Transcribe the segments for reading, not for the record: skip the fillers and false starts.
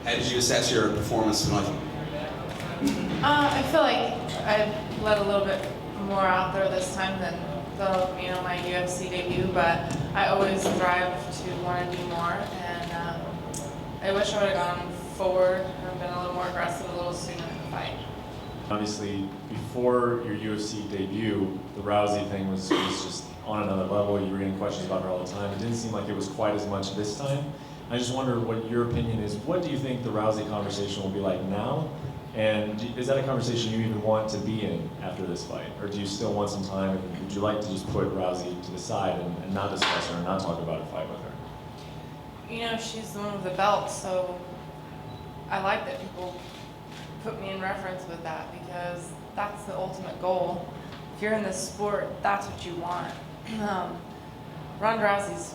How did you assess your performance tonight? I feel like I let a little bit more out there this time than my UFC debut, but I always strive to want to do more, and I wish I would have gone forward or been a little more aggressive a little sooner in the fight. Obviously, before your UFC debut, the Rousey thing was just on another level. You were getting questions about her all the time. It didn't seem like it was quite as much this time. I just wonder what your opinion is. What do you think the Rousey conversation will be like now? And is that a conversation you even want to be in after this fight? Or do you still want some time? And would you like to just put Rousey to the side and not discuss her and not talk about a fight with her? She's the one with the belt, so I like that people put me in reference with that, because that's the ultimate goal. If you're in this sport, that's what you want. Ronda Rousey's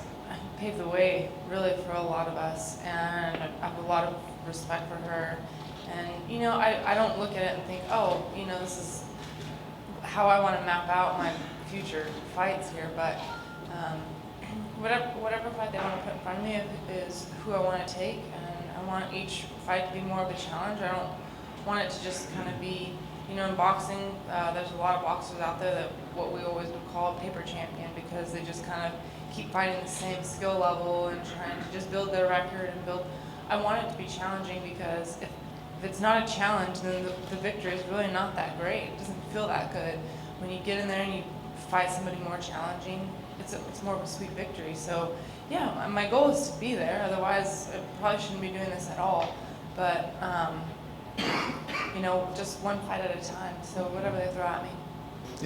paved the way, really, for a lot of us, and I have a lot of respect for her. And, I don't look at it and think, oh, this is how I want to map out my future fights here, but whatever fight they want to put in front of me is who I want to take, and I want each fight to be more of a challenge. I don't want it to just kind of be, in boxing, there's a lot of boxers out there that what we always would call a paper champion, because they just kind of keep fighting the same skill level and trying to just build their record and build. I want it to be challenging, because if it's not a challenge, then the victory is really not that great. It doesn't feel that good. When you get in there and you fight somebody more challenging, it's more of a sweet victory. So yeah, my goal is to be there. Otherwise, I probably shouldn't be doing this at all. But just one fight at a time. So whatever they throw at me.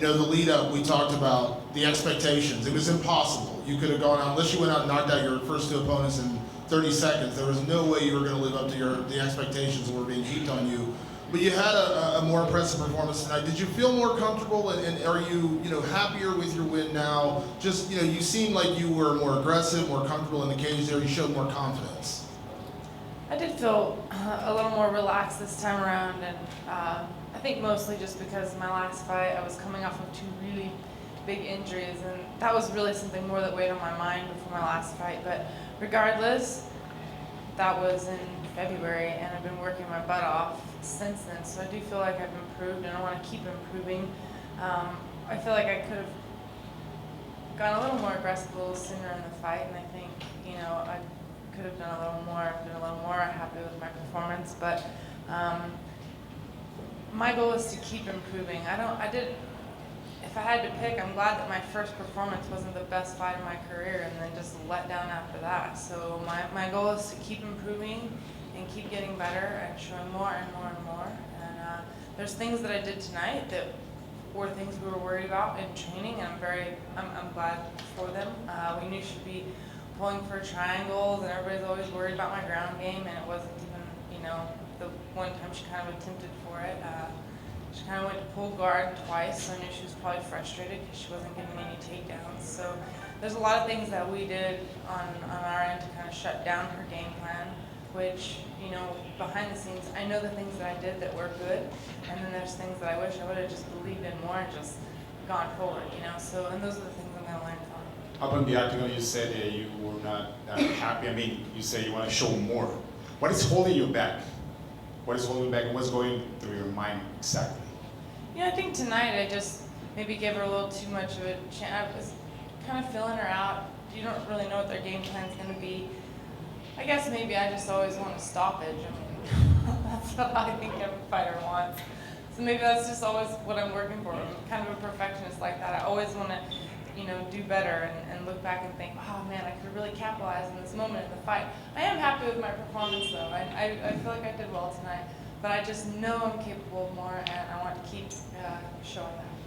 The lead up, we talked about the expectations. It was impossible. You could have gone out, unless you went out and knocked out your first two opponents in 30 seconds, there was no way you were going to live up to the expectations that were being heaped on you. But you had a more impressive performance tonight. Did you feel more comfortable, and are you happier with your win now? Just, you seemed like you were more aggressive, more comfortable in the cage there. You showed more confidence. I did feel a little more relaxed this time around, and I think mostly just because my last fight, I was coming off of two really big injuries, and that was really something more that weighed on my mind before my last fight. But regardless, that was in February, and I've been working my butt off since then, so I do feel like I've improved, and I want to keep improving. I feel like I could have gone a little more aggressive a little sooner in the fight, and I think, I could have done a little more, been a little more happy with my performance, but my goal is to keep improving. If I had to pick, I'm glad that my first performance wasn't the best fight of my career and then just let down after that. So my goal is to keep improving and keep getting better and showing more and more and more. And there's things that I did tonight that were things we were worried about in training, and I'm glad for them. We knew she'd be pulling for triangles, and everybody's always worried about my ground game, and it wasn't even, the one time she kind of attempted for it. She kind of went to pull guard twice, so I knew she was probably frustrated because she wasn't getting any takedowns. So there's a lot of things that we did on our end to kind of shut down her game plan, which, behind the scenes, I know the things that I did that were good, and then there's things that I wish I would have just believed in more and just gone forward, So, and those are the things I'm going to learn from. Up on the Octagon, you said you were not happy. I mean, you said you want to show more. What is holding you back? What is holding you back, and what's going through your mind exactly? I think tonight I just maybe gave her a little too much of a chance. I was kind of feeling her out. You don't really know what their game plan's going to be. I guess maybe I just always want a stoppage. I mean, that's what I think every fighter wants. So maybe that's just always what I'm working for. I'm kind of a perfectionist like that. I always want to, do better and look back and think, oh man, I could really capitalize in this moment in the fight. I am happy with my performance though. I feel like I did well tonight, but I just know I'm capable of more, and I want to keep showing that.